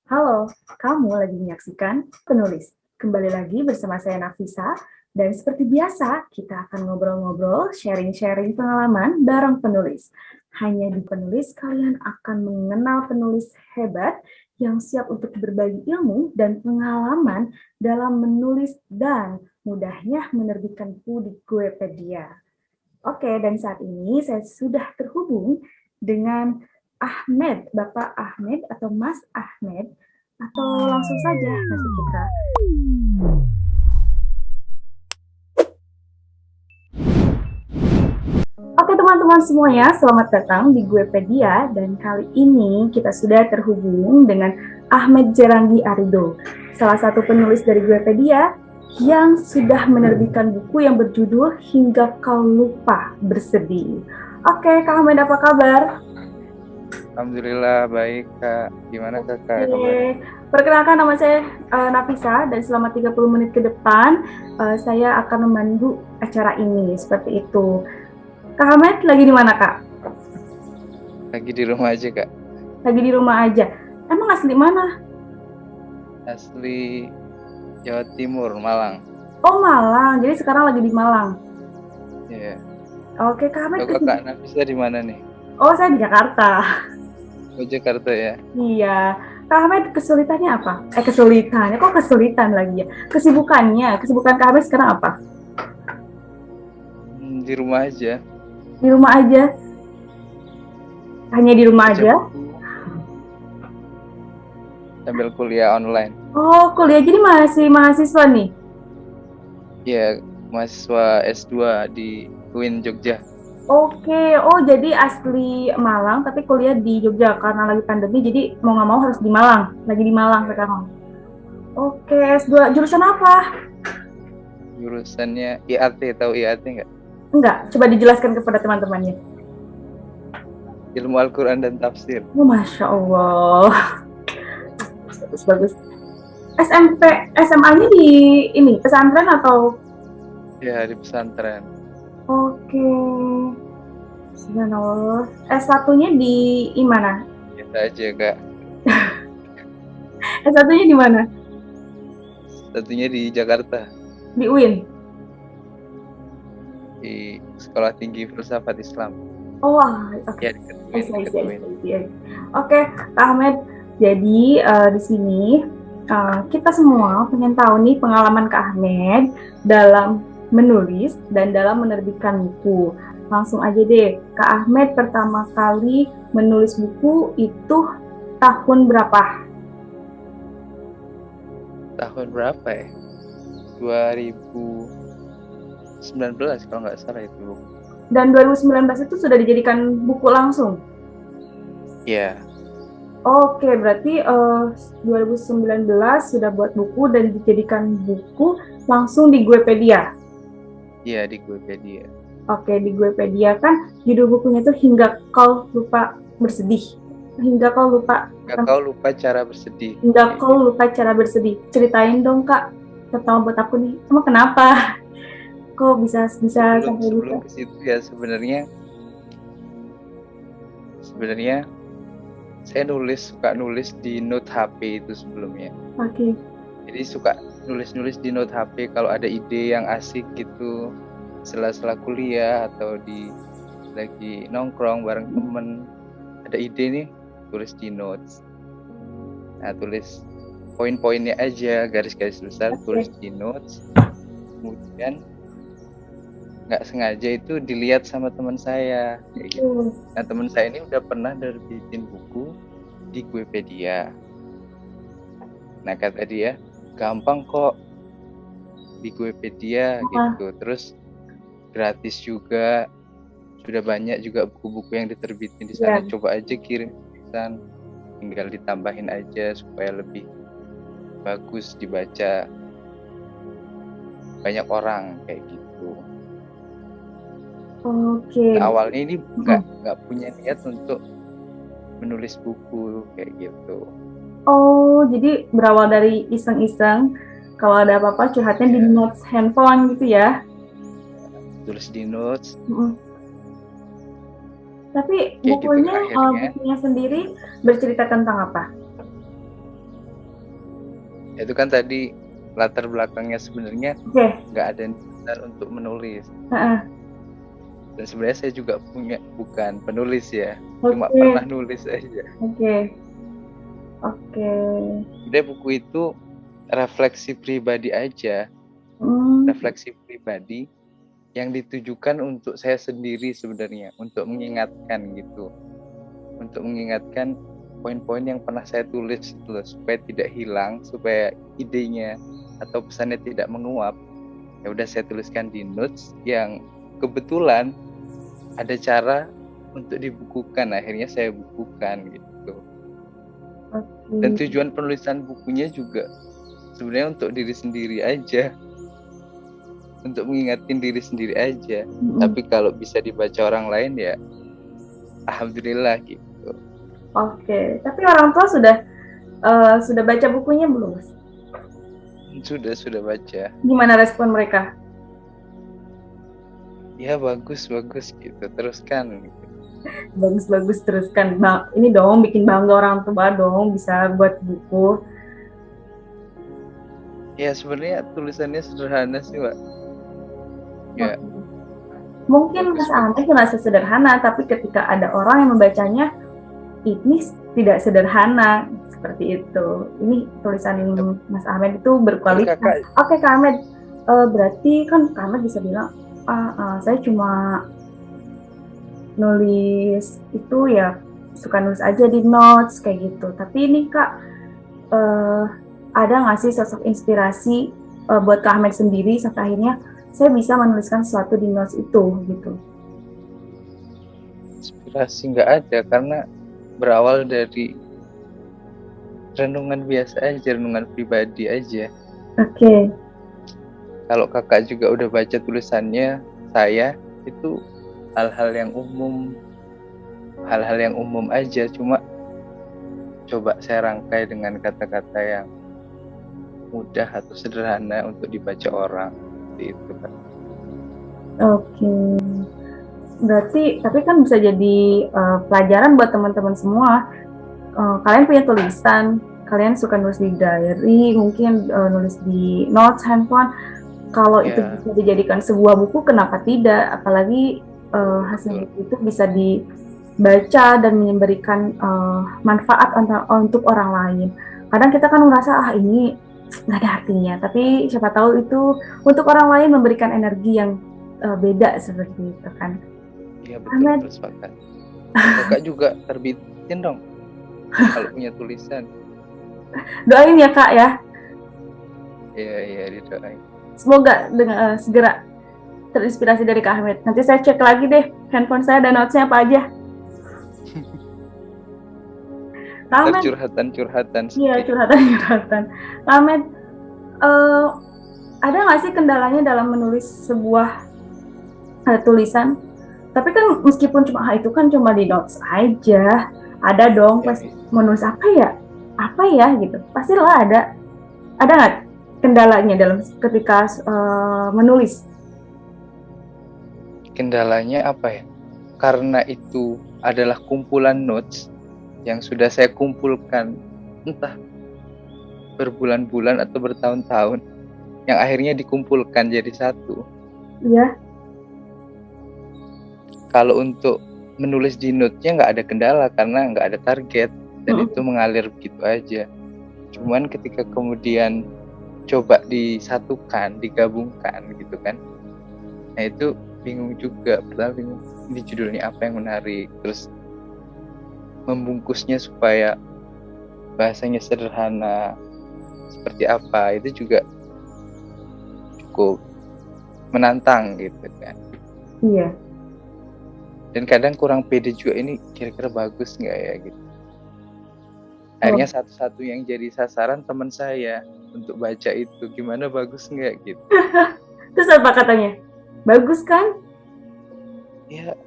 Halo, kamu lagi menyaksikan Penulis. Kembali lagi bersama saya Nafisa, dan seperti biasa kita akan ngobrol-ngobrol, sharing-sharing pengalaman bareng penulis. Hanya di Penulis kalian akan mengenal penulis hebat yang siap untuk berbagi ilmu dan pengalaman dalam menulis dan mudahnya menerbitkan buku di Goepedia. Oke, dan saat ini saya sudah terhubung dengan Ahmed, Bapak Ahmed atau Mas Ahmed, atau langsung saja nanti kita. Oke teman-teman semuanya, selamat datang di Guepedia, dan kali ini kita sudah terhubung dengan Ahmed Jeranggi Arido, salah satu penulis dari Guepedia yang sudah menerbitkan buku yang berjudul Hingga Kau Lupa Bersedih. Oke, Kak Ahmed, apa kabar? Alhamdulillah baik Kak. Gimana Kakak kabarnya? Oke, perkenalkan nama saya Nafisa, dan selama 30 menit ke depan saya akan memandu acara ini seperti itu. Kak Ahmed lagi di mana, Kak? Lagi di rumah aja Kak. Lagi di rumah aja. Emang asli mana? Asli Jawa Timur, Malang. Oh, Malang. Jadi sekarang lagi di Malang. Iya. Oke, Kak Ahmed. Kalau Kakak Nafisa di mana nih? Oh, saya di Jakarta. Oh, Jakarta ya. Iya. Kak Ahmed kesulitannya apa? Kesulitannya. Kok kesulitan lagi ya? Kesibukannya. Kesibukan Kak Ahmed sekarang apa? Di rumah aja. Di rumah aja. Hanya di rumah Baca aja. buku. Sambil kuliah online. Oh, kuliah jadi masih mahasiswa nih? Iya, mahasiswa S2 di UIN Jogja. Oke, oh jadi asli Malang tapi kuliah di Jogja karena lagi pandemi, jadi mau nggak mau harus di Malang. Lagi di Malang sekarang. Oke, S2 jurusan apa? Jurusannya IAT, tahu IAT nggak? Enggak, coba dijelaskan kepada teman-temannya. Ilmu Al-Quran dan Tafsir. Oh, Masya Allah. Bagus-bagus. SMP, SMA-nya di ini pesantren atau? Ya, di pesantren. Oke. Subhanallah. S1-nya di mana? Biasa aja Kak. S1-nya di mana? Satunya di Jakarta. Di UIN. Di Sekolah Tinggi Filsafat Islam. Oh, oke. Ya, dekat UIN. Oke, Kak Ahmed. Jadi di sini kita semua pengen tahu nih pengalaman Kak Ahmed dalam menulis dan dalam menerbitkan buku. Langsung aja deh, Kak Ahmed pertama kali menulis buku itu tahun berapa? Tahun berapa ya? 2019 kalau nggak salah itu. Dan 2019 itu sudah dijadikan buku langsung? Iya. Oke, berarti 2019 sudah buat buku dan dijadikan buku langsung di Guepedia? Iya, di Goepedia. Oke, di Guepedia kan judul bukunya itu Hingga Kau Lupa Bersedih. Hingga Kau Lupa. Kau lupa cara bersedih. Hingga Kau Lupa Cara Bersedih. Ceritain dong, Kak. Terutama buat aku nih. Emang kenapa? Kok bisa sampai Sebelum bisa? ke situ ya sebenarnya saya suka nulis di note HP itu sebelumnya. Oke. Jadi suka nulis-nulis di note HP kalau ada ide yang asik gitu, sela-sela kuliah atau lagi nongkrong bareng temen, ada ide nih, tulis di notes. Nah, tulis poin-poinnya aja, garis-garis besar, tulis di notes. Kemudian nggak sengaja itu dilihat sama teman saya kayak gitu. Nah, teman saya ini udah pernah nerbitin buku di Goepedia. Nah, kata dia gampang kok di Goepedia gitu, terus gratis juga, sudah banyak juga buku-buku yang diterbitin di sana. Coba aja kirim pesan, tinggal ditambahin aja supaya lebih bagus dibaca banyak orang kayak gitu. Oke. Nah, awalnya ini nggak punya niat untuk menulis buku kayak gitu. Oh, jadi berawal dari iseng-iseng. Kalau ada apa-apa curhatnya di notes handphone gitu ya? Tulis di notes. Tapi kayak bukunya, gitu, bukunya sendiri bercerita tentang apa? Itu kan tadi latar belakangnya sebenarnya Oke. nggak ada niatan untuk menulis. Heeh. Dan sebenarnya saya juga bukan penulis ya, cuma Oke. pernah nulis aja. Oke. Oke. Sebenarnya buku itu refleksi pribadi aja, Hmm. refleksi pribadi yang ditujukan untuk saya sendiri sebenarnya, untuk mengingatkan gitu, untuk mengingatkan poin-poin yang pernah saya tulis itu loh, supaya tidak hilang, supaya idenya atau pesannya tidak menguap. Ya udah saya tuliskan di notes yang kebetulan ada cara untuk dibukukan, akhirnya saya bukukan gitu. Dan Oke. tujuan penulisan bukunya juga sebenarnya untuk diri sendiri aja, untuk mengingatin diri sendiri aja. Mm-mm. Tapi kalau bisa dibaca orang lain ya alhamdulillah gitu. Oke. Tapi orang tua sudah baca bukunya belum, Mas? Sudah baca. Gimana respon mereka? Ya bagus gitu, teruskan gitu. Bagus-bagus, teruskan. Ini dong bikin bangga orang tua dong bisa buat buku. Ya sebenarnya tulisannya sederhana sih, Mbak. Ya Mungkin Mas Ahmad merasa sederhana, tapi ketika ada orang yang membacanya, ini tidak sederhana seperti itu. Ini tulisan Mas Ahmed itu berkualitas. Oke, Kak Ahmed, berarti kan Kak Ahmed bisa bilang, saya cuma nulis itu ya suka nulis aja di notes kayak gitu. Tapi ini Kak, ada nggak sih sosok inspirasi buat Kak Ahmed sendiri sampai akhirnya saya bisa menuliskan sesuatu di notes itu gitu? Inspirasi nggak ada, karena berawal dari renungan biasa aja, renungan pribadi aja. Oke. Kalau kakak juga udah baca tulisannya saya, itu hal-hal yang umum aja, cuma coba saya rangkai dengan kata-kata yang mudah atau sederhana untuk dibaca orang, seperti itu kan. Oke. Berarti tapi kan bisa jadi pelajaran buat teman-teman semua. Kalian punya tulisan, kalian suka nulis di diary, mungkin nulis di notes handphone. Kalau itu bisa dijadikan sebuah buku, kenapa tidak? Apalagi hasil buku itu bisa dibaca dan memberikan manfaat untuk orang lain. Kadang kita kan merasa ini nggak ada artinya, tapi siapa tahu itu untuk orang lain memberikan energi yang beda seperti itu kan. Iya betul sepakat. Kakak juga terbitin dong kalau punya tulisan. Doain ya Kak ya. Iya didoain. Semoga dengan segera terinspirasi dari Kak Ahmed. Nanti saya cek lagi deh handphone saya dan notes-nya apa aja. Curhatan. Iya, curhatan. Kak Ahmed, ada nggak sih kendalanya dalam menulis sebuah tulisan? Tapi kan meskipun itu kan cuma di notes aja, ada dong pasti menulis apa ya gitu. Pastilah ada nggak kendalanya dalam ketika menulis? Kendalanya apa ya? Karena itu adalah kumpulan notes yang sudah saya kumpulkan entah berbulan-bulan atau bertahun-tahun, yang akhirnya dikumpulkan jadi satu. Iya. Kalau untuk menulis di note-nya nggak ada kendala karena nggak ada target dan itu mengalir begitu aja. Cuman ketika kemudian coba disatukan, digabungkan gitu kan, nah itu bingung juga. Pertama bingung, ini judulnya apa yang menarik, terus membungkusnya supaya bahasanya sederhana seperti apa, itu juga cukup menantang gitu kan. Iya. Dan kadang kurang pede juga, ini kira-kira bagus nggak ya gitu. Akhirnya satu-satu yang jadi sasaran teman saya untuk baca itu, gimana bagus nggak gitu. Terus apa katanya? Bagus kan? Ya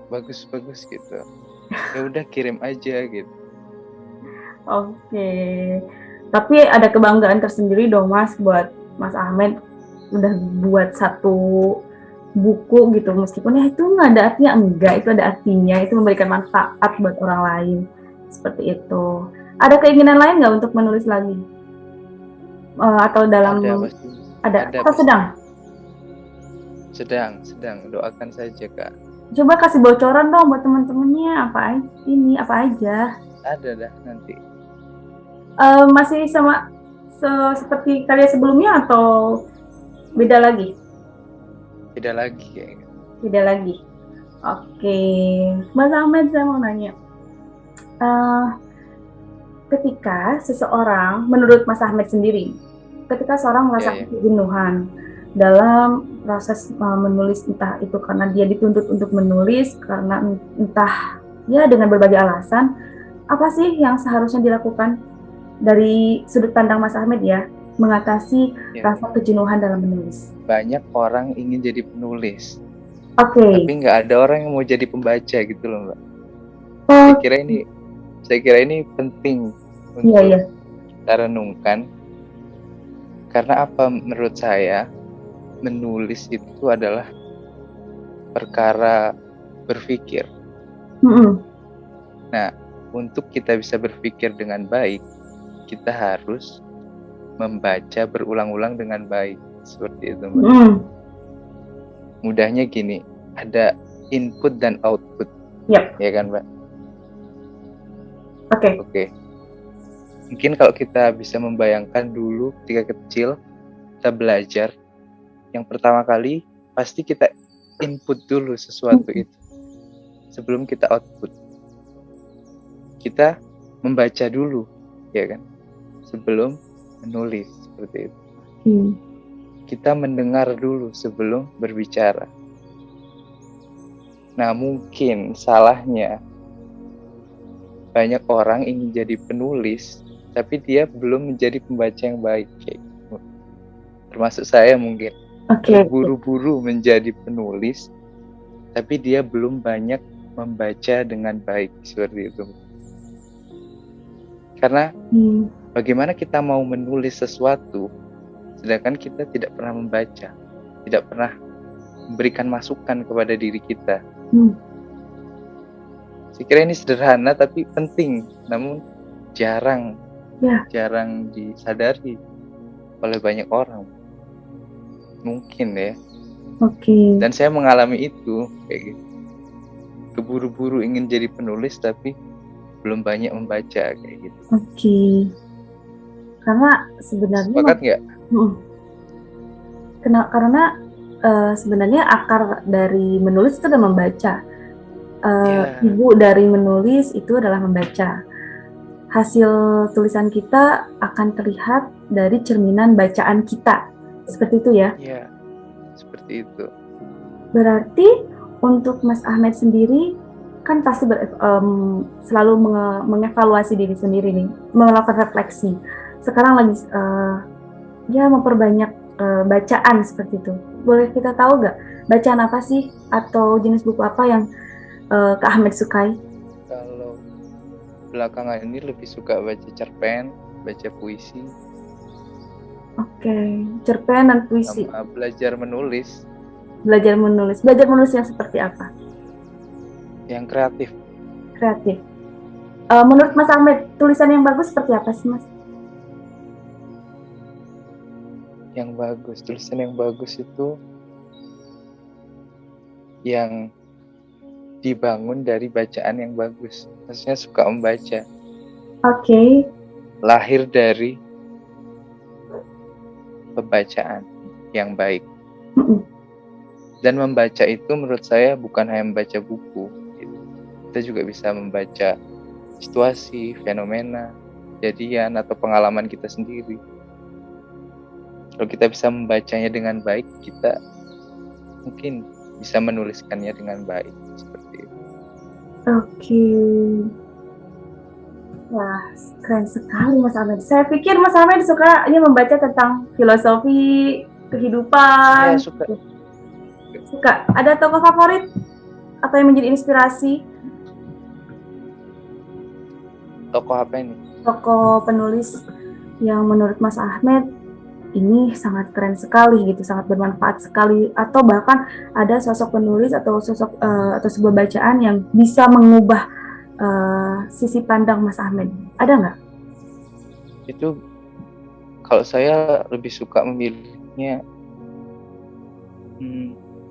bagus gitu. Ya udah kirim aja gitu. Oke. Tapi ada kebanggaan tersendiri dong Mas buat Mas Ahmed udah buat satu buku gitu, meskipun itu nggak ada artinya, itu ada artinya, itu memberikan manfaat buat orang lain seperti itu. Ada keinginan lain nggak untuk menulis lagi? atau dalam Ada pasti. ada Ada atau pasti. sedang? Doakan saja Kak. Coba kasih bocoran dong buat teman-temannya apa aja. Ada dah nanti. Masih sama seperti karya sebelumnya atau beda lagi? Beda lagi kayaknya. Beda lagi. Oke, Mas Ahmed, saya mau nanya. Eh, Ketika seseorang, menurut Mas Ahmed sendiri, ketika seorang merasa Ya. kejenuhan dalam proses menulis, entah itu karena dia dituntut untuk menulis, karena entah ya dengan berbagai alasan, apa sih yang seharusnya dilakukan dari sudut pandang Mas Ahmed ya, mengatasi Ya. rasa kejenuhan dalam menulis? Banyak orang ingin jadi penulis, Oke. tapi nggak ada orang yang mau jadi pembaca gitu loh Mbak. Oh, Saya kira ini penting untuk iya. kita renungkan. Karena apa menurut saya, menulis itu adalah perkara berpikir. Nah, untuk kita bisa berpikir dengan baik, kita harus membaca berulang-ulang dengan baik. Seperti itu Mbak. Mudahnya gini, ada input dan output. Yap. Ya kan Mbak? Oke. Mungkin kalau kita bisa membayangkan dulu ketika kecil, kita belajar, yang pertama kali pasti kita input dulu sesuatu itu sebelum kita output. Kita membaca dulu, ya kan? Sebelum menulis, seperti itu. Kita mendengar dulu sebelum berbicara. Nah, mungkin salahnya banyak orang ingin jadi penulis, tapi dia belum menjadi pembaca yang baik. Termasuk saya mungkin. Terburu-buru menjadi penulis, tapi dia belum banyak membaca dengan baik, seperti itu. Karena bagaimana kita mau menulis sesuatu, sedangkan kita tidak pernah membaca, tidak pernah memberikan masukan kepada diri kita. Saya kira ini sederhana tapi penting, namun jarang disadari oleh banyak orang. Mungkin ya. Dan saya mengalami itu kayak gitu. Keburu-buru ingin jadi penulis tapi belum banyak membaca kayak gitu. Karena sebenarnya sepakat nggak? Karena sebenarnya akar dari menulis itu adalah membaca. Ibu dari menulis itu adalah membaca. Hasil tulisan kita akan terlihat dari cerminan bacaan kita. Seperti itu ya? Iya, seperti itu. Berarti untuk Mas Ahmed sendiri kan pasti selalu mengevaluasi diri sendiri nih, melakukan refleksi. Sekarang lagi memperbanyak bacaan seperti itu. Boleh kita tahu nggak bacaan apa sih atau jenis buku apa yang Kak Ahmed sukai? Kalau belakangan ini lebih suka baca cerpen, baca puisi. Cerpen dan puisi. Sama belajar menulis. Belajar menulis yang seperti apa? Yang kreatif. Menurut Mas Ahmed, tulisan yang bagus seperti apa sih Mas? Tulisan yang bagus itu yang dibangun dari bacaan yang bagus. Maksudnya suka membaca. Lahir dari pembacaan yang baik. Dan membaca itu menurut saya bukan hanya membaca buku. Kita juga bisa membaca situasi, fenomena, kejadian, atau pengalaman kita sendiri. Kalau kita bisa membacanya dengan baik, kita mungkin bisa menuliskannya dengan baik. Seperti itu. Wah, keren sekali Mas Ahmed. Saya pikir Mas Ahmed sukanya membaca tentang filosofi, kehidupan. Suka. Ada tokoh favorit atau yang menjadi inspirasi? Tokoh apa ini? Tokoh penulis yang menurut Mas Ahmed ini sangat keren sekali gitu, sangat bermanfaat sekali, atau bahkan ada sosok penulis atau sebuah bacaan yang bisa mengubah sisi pandang Mas Ahmed. Ada nggak? Itu Kalau saya lebih suka memilihnya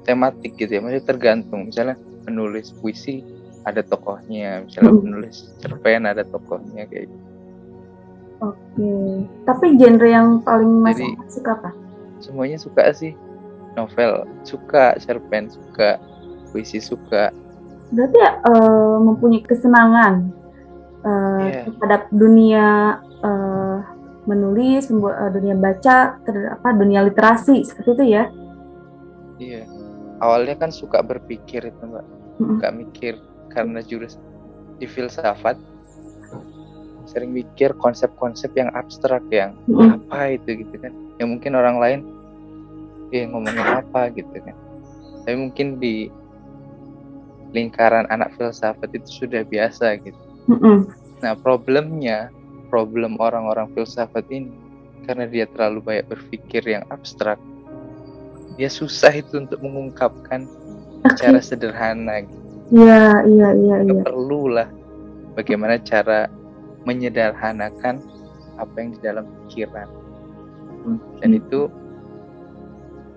tematik gitu ya, maksudnya tergantung. Misalnya penulis puisi ada tokohnya, misalnya penulis cerpen ada tokohnya kayak gitu. Oke. Tapi genre yang paling Mas Jadi Ahmad suka apa? semuanya suka sih. Novel suka, cerpen suka, puisi suka. Berarti ya, mempunyai kesenangan Iya, terhadap dunia menulis, dunia baca, dunia literasi seperti itu ya? iya. Awalnya kan suka berpikir itu Mbak, Mm-mm. suka mikir karena jurus di filsafat, sering mikir konsep-konsep yang abstrak yang Mm-mm. apa itu gitu kan. Yang mungkin orang lain ngomongin apa gitu kan. Tapi mungkin di lingkaran anak filsafat itu sudah biasa gitu. Mm-mm. Nah, problem orang-orang filsafat ini karena dia terlalu banyak berpikir yang abstrak, dia susah itu untuk mengungkapkan secara Oke. sederhana gitu. Iya, iya, iya, iya. Perlulah bagaimana cara menyederhanakan apa yang di dalam pikiran. Dan Oke. itu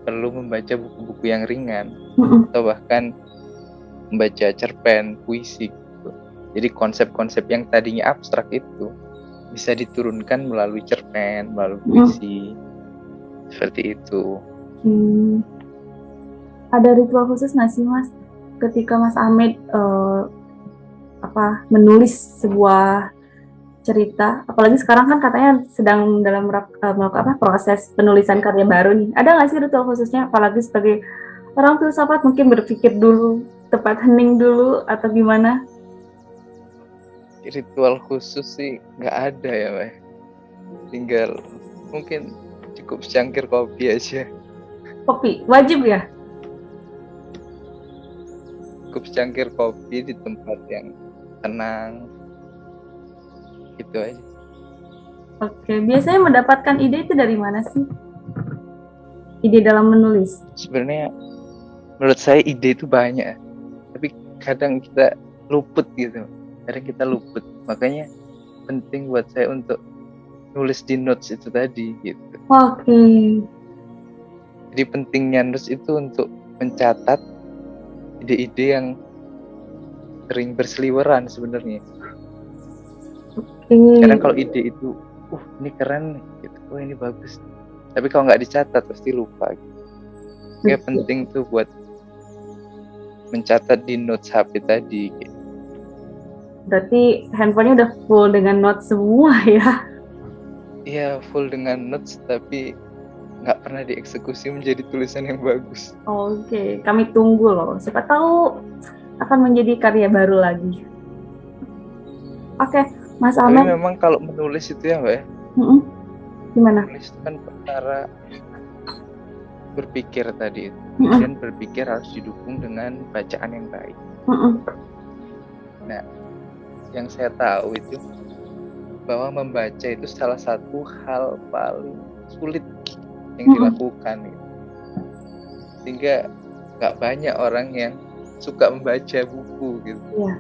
perlu membaca buku-buku yang ringan Mm-mm. atau bahkan membaca cerpen, puisi gitu. Jadi konsep-konsep yang tadinya abstrak itu bisa diturunkan melalui cerpen, melalui puisi. Seperti itu. Ada ritual khusus nggak sih Mas ketika Mas Ahmed menulis sebuah cerita, apalagi sekarang kan katanya sedang dalam proses penulisan karya baru nih. Ada nggak sih ritual khususnya, apalagi sebagai orang filsafat mungkin berpikir dulu, tepat hening dulu atau gimana? Ritual khusus sih nggak ada ya, Mbak. Tinggal mungkin cukup secangkir kopi aja. Kopi wajib ya? Cukup secangkir kopi di tempat yang tenang, gitu aja. Oke, biasanya mendapatkan ide itu dari mana sih? Ide dalam menulis? Sebenarnya menurut saya ide itu banyak, tapi kadang kita luput gitu. Kadang kita luput. Makanya penting buat saya untuk nulis di notes itu tadi gitu. Oke. Jadi pentingnya notes itu untuk mencatat ide-ide yang sering berseliweran sebenarnya. Karena kalau ide itu, ini keren nih, gitu. Ini bagus. Tapi kalau nggak dicatat pasti lupa. Gitu. Kayak penting tuh buat mencatat di notes HP tadi. Gitu. Berarti handphonenya udah full dengan notes semua ya? Iya, full dengan notes tapi nggak pernah dieksekusi menjadi tulisan yang bagus. Oke, kami tunggu loh. Siapa tahu akan menjadi karya baru lagi. Oke, Mas Ahmed. Tapi memang kalau menulis itu ya, Mbak ya. Gimana? Menulis itu kan cara berpikir tadi. Dan berpikir harus didukung dengan bacaan yang baik. Nah, yang saya tahu itu bahwa membaca itu salah satu hal paling sulit yang dilakukan gitu. Sehingga nggak banyak orang yang suka membaca buku gitu. Iya.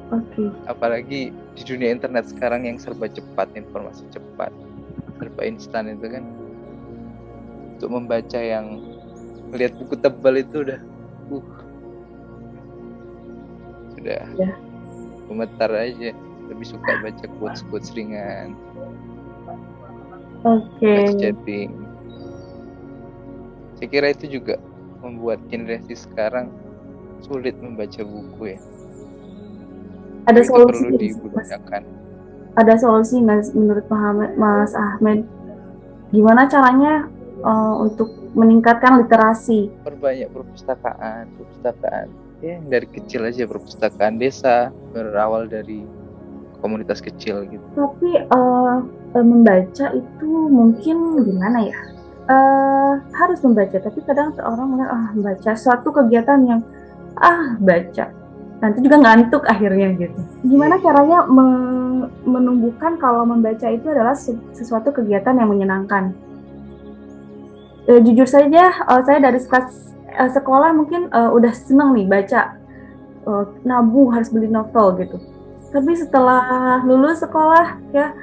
Oke. Apalagi di dunia internet sekarang yang serba cepat, informasi cepat, serba instan itu kan. Untuk membaca yang melihat buku tebal itu udah gemetar aja. Lebih suka baca quotes-quotes ringan. Oke. Chatting. Saya kira itu juga membuat generasi sekarang sulit membaca buku ya. Ada itu solusi perlu dibudayakan. Ada solusi nggak menurut Mas Ahmed? Gimana caranya untuk meningkatkan literasi? Perbanyak perpustakaan. Ya, dari kecil aja perpustakaan desa, berawal dari komunitas kecil gitu. Tapi membaca itu mungkin gimana ya? Harus membaca, tapi kadang orang melihat membaca suatu kegiatan yang baca, nanti juga ngantuk akhirnya gitu. Gimana caranya menumbuhkan kalau membaca itu adalah sesuatu kegiatan yang menyenangkan? Jujur saja, saya dari sekolah mungkin udah seneng nih baca, nabung harus beli novel gitu. Tapi setelah lulus sekolah ya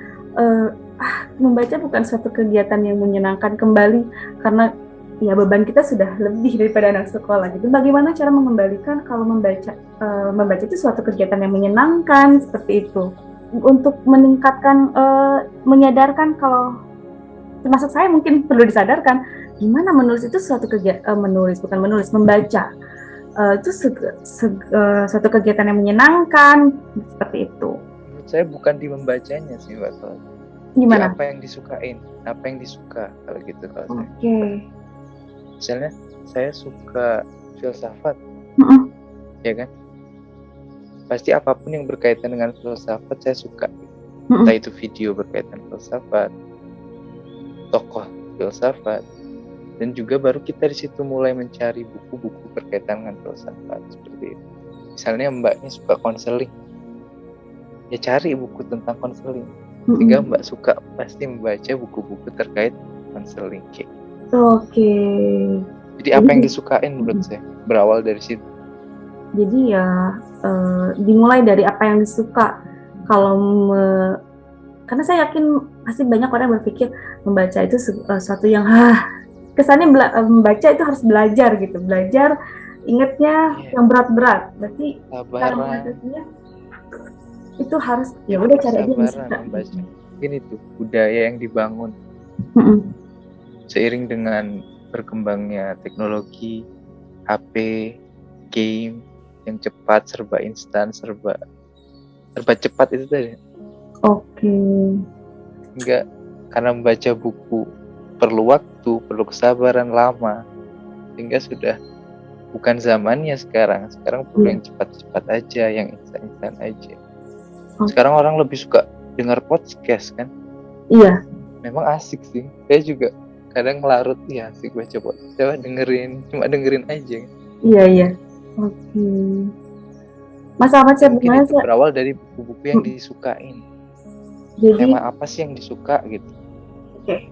membaca bukan suatu kegiatan yang menyenangkan kembali karena ya beban kita sudah lebih daripada anak sekolah gitu. Bagaimana cara mengembalikan kalau membaca itu suatu kegiatan yang menyenangkan seperti itu untuk meningkatkan menyadarkan kalau termasuk saya mungkin perlu disadarkan gimana menulis itu suatu kegiatan membaca itu suatu kegiatan yang menyenangkan seperti itu. Menurut saya bukan di membacanya sih Mbak Sol. Gimana? Apa yang disukain, apa yang disuka kalau gitu kalau saya. Oke. Misalnya saya suka filsafat, ya kan? Pasti apapun yang berkaitan dengan filsafat saya suka. Entah itu video berkaitan filsafat, tokoh filsafat, dan juga baru kita di situ mulai mencari buku-buku berkaitan dengan filsafat seperti itu. Misalnya Mbaknya suka konseling, ya cari buku tentang konseling. Sehingga Mbak suka pasti membaca buku-buku terkait konseling. Oke. Jadi apa yang disukain menurut saya berawal dari situ. Jadi ya dimulai dari apa yang disuka. Karena saya yakin pasti banyak orang yang berpikir membaca itu sesuatu yang kesannya membaca itu harus belajar gitu, belajar ingatnya yang berat-berat. Berarti cara membaca itu harus ya udah cari aja yang suka. Mungkin itu budaya yang dibangun seiring dengan berkembangnya teknologi, HP, game yang cepat, serba instan, serba cepat itu tadi. Oke. Enggak, karena membaca buku perlu waktu, perlu kesabaran lama, sehingga sudah bukan zamannya sekarang. Sekarang perlu yang cepat-cepat aja, yang instan-instan aja. Sekarang orang lebih suka dengar podcast kan? Iya. Memang asik sih. Saya juga kadang larut ya asik baca podcast. Coba dengerin aja. Iya. Oke. Mas Ahmad mungkin itu berawal dari buku-buku yang disukain. Jadi, tema apa sih yang disuka gitu? Oke.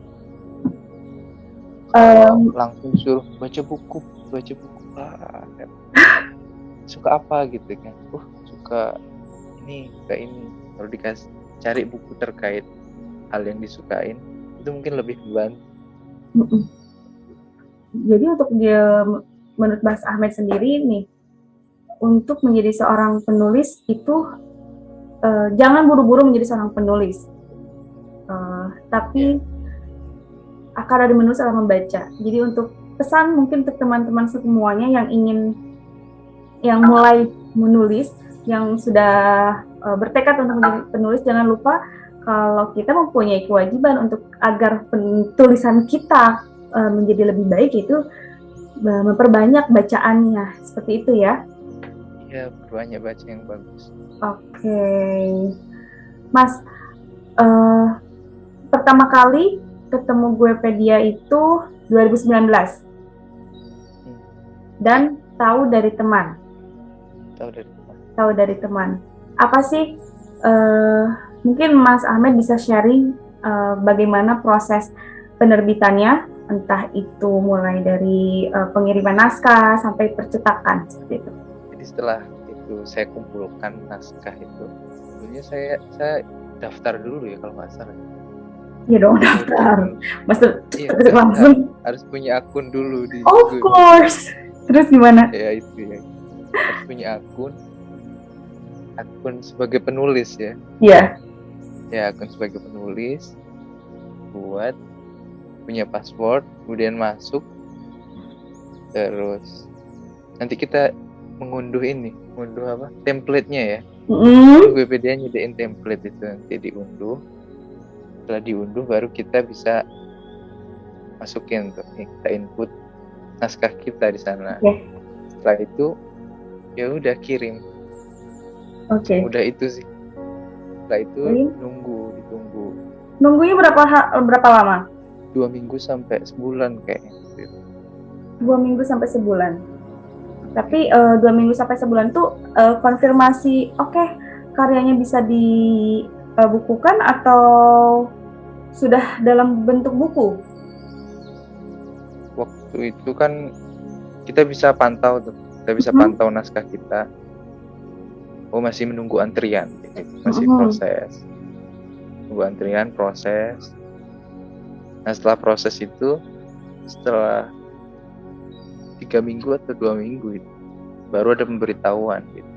Langsung suruh baca buku suka apa gitu kan? Suka ini. Kalau dikasih cari buku terkait hal yang disukain itu mungkin lebih membantu. Jadi untuk menurut Mas Ahmed sendiri nih, untuk menjadi seorang penulis itu jangan buru-buru menjadi seorang penulis, tapi akar dari menulis adalah membaca. Jadi untuk pesan mungkin untuk teman-teman semuanya yang mulai menulis, yang sudah bertekad untuk menjadi penulis, jangan lupa kalau kita mempunyai kewajiban untuk agar tulisan kita menjadi lebih baik itu memperbanyak bacaannya, seperti itu ya. Iya, perbanyak baca yang bagus. Oke. Mas, pertama kali ketemu Guepedia itu 2019 dan tahu dari teman. Apa sih mungkin Mas Ahmed bisa sharing bagaimana proses penerbitannya, entah itu mulai dari pengiriman naskah sampai percetakan seperti itu. Jadi setelah itu saya kumpulkan naskah itu, sebenarnya saya daftar dulu ya kalau nggak salah. Iya dong, daftar. Langsung harus punya akun dulu di Of course. Terus gimana? Ya itu ya. Harus punya akun sebagai penulis ya. Iya. Ya, akun sebagai penulis, buat punya password, kemudian masuk, terus nanti kita mengunduh apa? Template-nya ya. Guepedia nyediain template itu, nanti diunduh. Setelah diunduh baru kita bisa masukin tuh, kita input naskah kita di sana. Setelah itu ya udah kirim. Udah itu sih. Setelah itu ditunggu. Nunggunya berapa lama? 2 minggu sampai sebulan kayaknya. 2 minggu sampai sebulan. Tapi 2 minggu sampai sebulan tuh konfirmasi karyanya bisa dibukukan atau sudah dalam bentuk buku? Waktu itu kan kita bisa pantau tuh. Kita bisa pantau naskah kita. Masih menunggu antrian, masih proses. Tunggu antrian, proses. Nah setelah proses itu, setelah 3 minggu atau 2 minggu itu baru ada pemberitahuan gitu.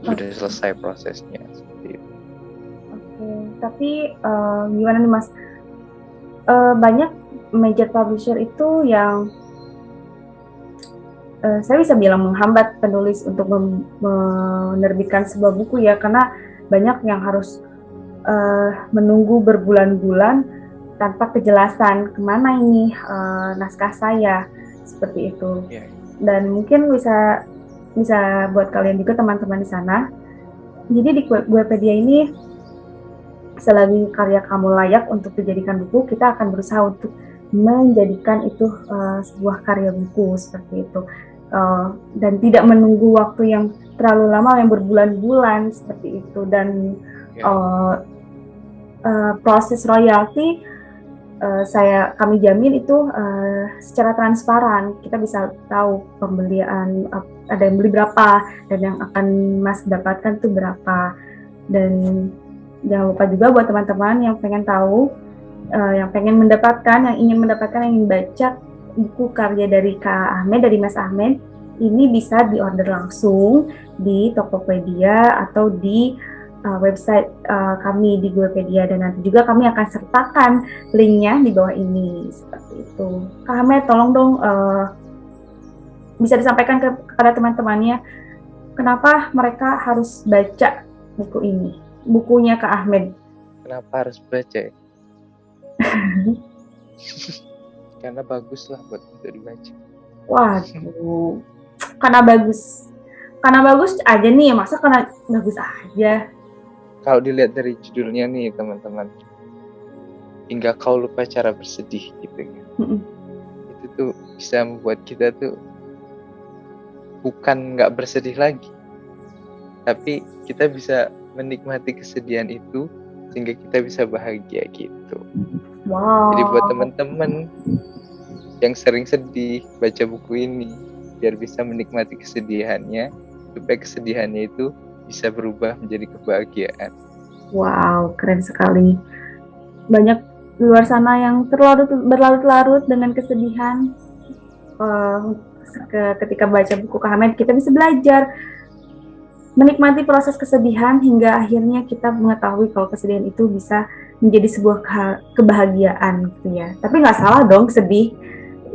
Sudah selesai prosesnya seperti itu. Oke, tapi gimana nih Mas? Banyak major publisher itu yang saya bisa bilang menghambat penulis untuk menerbitkan sebuah buku ya, karena banyak yang harus menunggu berbulan-bulan tanpa kejelasan kemana ini naskah saya, seperti itu. Dan mungkin bisa buat kalian juga teman-teman di sana. Jadi di Guepedia ini, selagi karya kamu layak untuk dijadikan buku, kita akan berusaha untuk menjadikan itu sebuah karya buku seperti itu. Dan tidak menunggu waktu yang terlalu lama, yang berbulan-bulan seperti itu. Dan proses royalti kami jamin itu secara transparan. Kita bisa tahu pembelian, ada yang beli berapa dan yang akan Mas dapatkan itu berapa. Dan jangan lupa juga buat teman-teman yang pengen tahu, yang pengen mendapatkan, yang ingin mendapatkan, yang ingin baca buku karya dari Kak Ahmed, dari Mas Ahmed, ini bisa diorder langsung di Tokopedia atau di website kami di Guepedia, dan nanti juga kami akan sertakan linknya di bawah ini seperti itu. Kak Ahmed, tolong dong bisa disampaikan kepada teman-temannya kenapa mereka harus baca buku ini, bukunya Kak Ahmed. Kenapa harus baca ya? Karena bagus lah buat untuk dibaca. Waduh, karena bagus aja nih, masa karena bagus aja? Kalau dilihat dari judulnya nih teman-teman, hingga kau lupa cara bersedih gitu kan. Itu tuh bisa membuat kita tuh bukan nggak bersedih lagi, tapi kita bisa menikmati kesedihan itu sehingga kita bisa bahagia gitu. Wow. Jadi buat teman-teman yang sering sedih, baca buku ini biar bisa menikmati kesedihannya, supaya kesedihannya itu bisa berubah menjadi kebahagiaan. Wow, keren sekali. Banyak di luar sana yang berlarut-larut dengan kesedihan. Ketika baca buku Kak Ahmed, kita bisa belajar menikmati proses kesedihan hingga akhirnya kita mengetahui kalau kesedihan itu bisa menjadi sebuah kebahagiaan gitu ya. Tapi nggak salah dong sedih.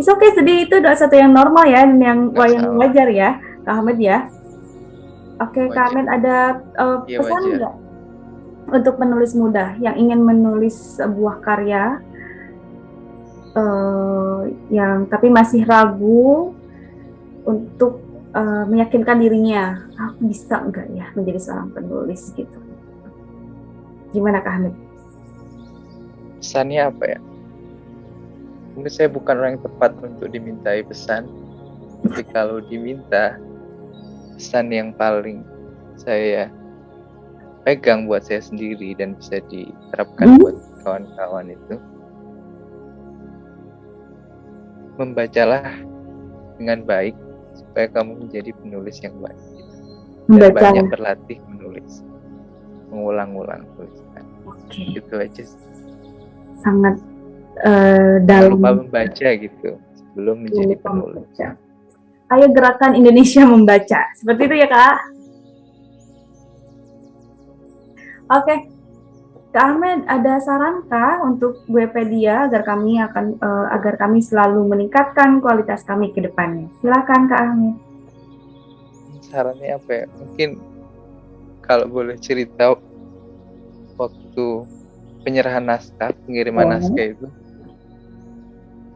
It's okay, sedih itu adalah satu yang normal ya, dan yang wajar ya, Kak Ahmed ya. Oke, Kak Ahmed, ada pesan nggak untuk penulis muda yang ingin menulis sebuah karya yang tapi masih ragu untuk meyakinkan dirinya, aku bisa nggak ya menjadi seorang penulis gitu? Gimana Kak Ahmed? Pesannya apa ya? Mungkin saya bukan orang yang tepat untuk dimintai pesan, tapi kalau diminta pesan yang paling saya pegang buat saya sendiri dan bisa diterapkan buat kawan-kawan itu, membacalah dengan baik supaya kamu menjadi penulis yang baik. Dan banyak berlatih menulis, mengulang-ulang tulisan. Gitu aja. Sangat Jangan dalam. lupa membaca gitu sebelum menjadi penulis. Ayo gerakan Indonesia membaca, seperti itu ya Kak. Oke, Kak Ahmed, ada saran Kak untuk Guepedia agar kami selalu meningkatkan kualitas kami ke depannya? Silakan Kak Ahmed. Sarannya apa ya? Mungkin kalau boleh cerita waktu penyerahan naskah, pengiriman naskah itu,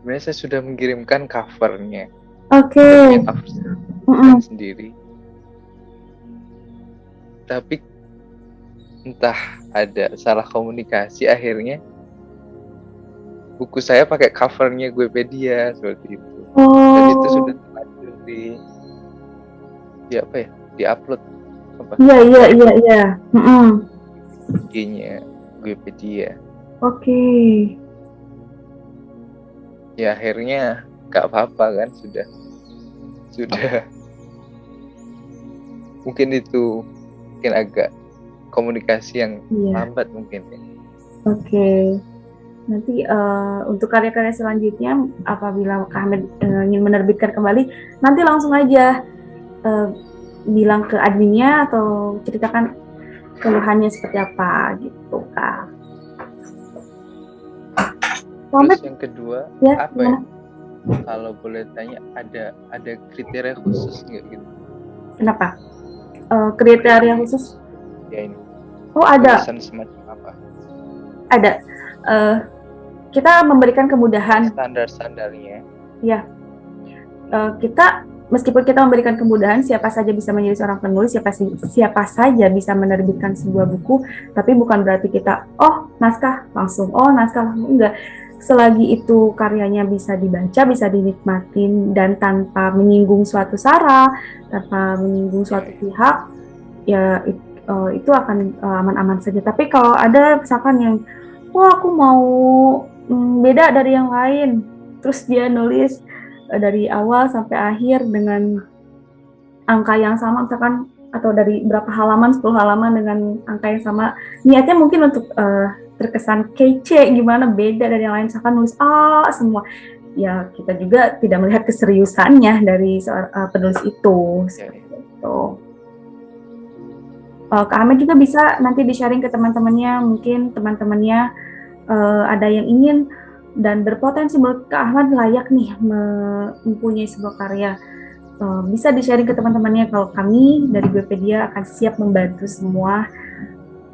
sebenarnya saya sudah mengirimkan covernya. Oke. Cover sendiri. Tapi entah ada salah komunikasi, akhirnya buku saya pakai covernya Guepedia seperti itu. Dan itu sudah terlanjur di-upload Iya. IG-nya Guepedia. Oke. Ya akhirnya gak apa-apa kan, sudah mungkin Iya. agak komunikasi yang lambat mungkin ya. Oke. Nanti untuk karya-karya selanjutnya apabila Kak Ahmed ingin menerbitkan kembali, nanti langsung aja bilang ke adminnya atau ceritakan keluhannya seperti apa gitu Kak. Terus yang kedua, ya, apa ya? Kalau boleh tanya, ada kriteria khusus nggak gitu? Kenapa? Kriteria khusus? Ya ini. Oh ada. Tulisan semacam apa? Ada. Kita memberikan kemudahan. Standar-standarnya. Ya. Kita meskipun kita memberikan kemudahan, siapa saja bisa menjadi seorang penulis, siapa saja bisa menerbitkan sebuah buku, tapi bukan berarti kita naskah langsung enggak. Selagi itu karyanya bisa dibaca, bisa dinikmatin dan tanpa menyinggung suatu sara, tanpa menyinggung suatu pihak, ya itu akan aman-aman saja. Tapi kalau ada misalkan yang aku mau beda dari yang lain, terus dia nulis dari awal sampai akhir dengan angka yang sama misalkan, atau dari berapa halaman, 10 halaman dengan angka yang sama, niatnya mungkin untuk terkesan kece, gimana beda dari yang lain, misalkan nulis semua, ya kita juga tidak melihat keseriusannya dari penulis itu. Seperti itu. Kak Ahmed juga bisa nanti di-sharing ke teman-temannya, mungkin teman-temannya ada yang ingin dan berpotensi menurut Kak Ahmad layak nih mempunyai sebuah karya, bisa di-sharing ke teman-temannya. Kalau kami dari Guepedia akan siap membantu semua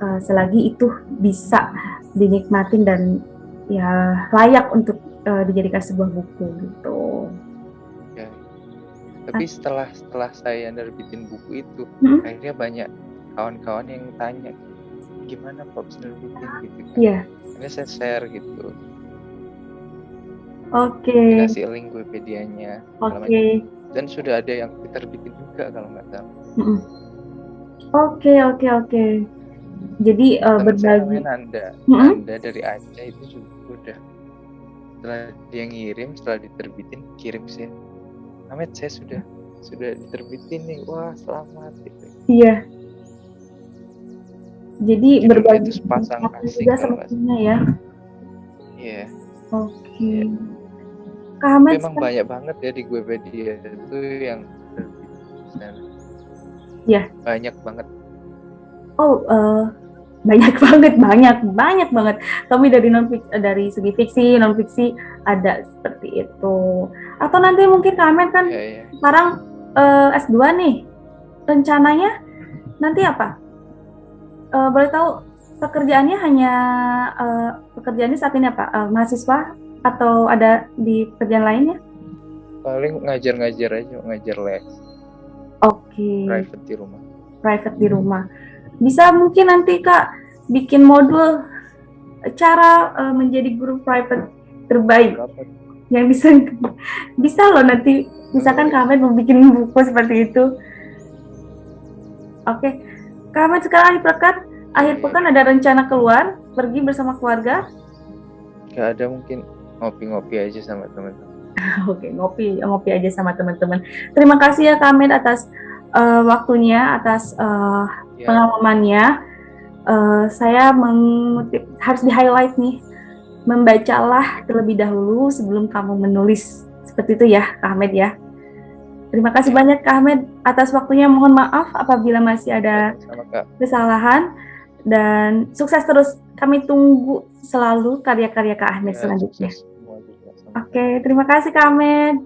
selagi itu bisa dinikmatin dan ya layak untuk dijadikan sebuah buku gitu. Ya. Tapi setelah saya nerbitin buku itu, akhirnya banyak kawan-kawan yang tanya, gimana Pak nerbitin gitu kan? Iya. Akhirnya saya share gitu. Oke. Dikasih link Wikipedianya. Oke. Dan sudah ada yang diterbitin juga kalau nggak salah. Oke. Jadi berbagi. Nanda dari Aceh itu juga udah, setelah dia ngirim, setelah diterbitin, kirim sih, Ahmed saya sudah diterbitin nih, wah selamat gitu. Iya. Jadi berbagi itu sepasang asik juga sebetulnya ya. Iya. Oke. Memang banyak banget ya di Guepedia itu yang terbitin. Iya. Banyak banget. Banyak banget. Kami dari segi fiksi, non fiksi ada seperti itu. Atau nanti mungkin Kak Ahmed kan sekarang S2 nih. Rencananya nanti apa? Boleh tahu pekerjaannya pekerjaannya saat ini apa? Mahasiswa atau ada di pekerjaan lainnya? Paling ngajar-ngajar aja, ngajar les. Oke. Private di rumah. Bisa mungkin nanti Kak bikin modul cara menjadi guru private terbaik yang bisa loh nanti, misalkan Kak Ahmed mau bikin buku seperti itu. Oke. Kak Ahmed sekarang akhir pekan ada rencana keluar pergi bersama keluarga? Gak ada, mungkin ngopi-ngopi aja sama teman-teman. Oke, ngopi aja sama teman-teman. Terima kasih ya Kak Ahmed atas waktunya, atas pengalamannya. Saya mengutip, harus di-highlight nih, membacalah terlebih dahulu sebelum kamu menulis. Seperti itu ya Kak Ahmed ya. Terima kasih banyak Kak Ahmed atas waktunya. Mohon maaf apabila masih ada kesalahan, dan sukses terus. Kami tunggu selalu karya-karya Kak Ahmed selanjutnya. Oke, terima kasih Kak Ahmed.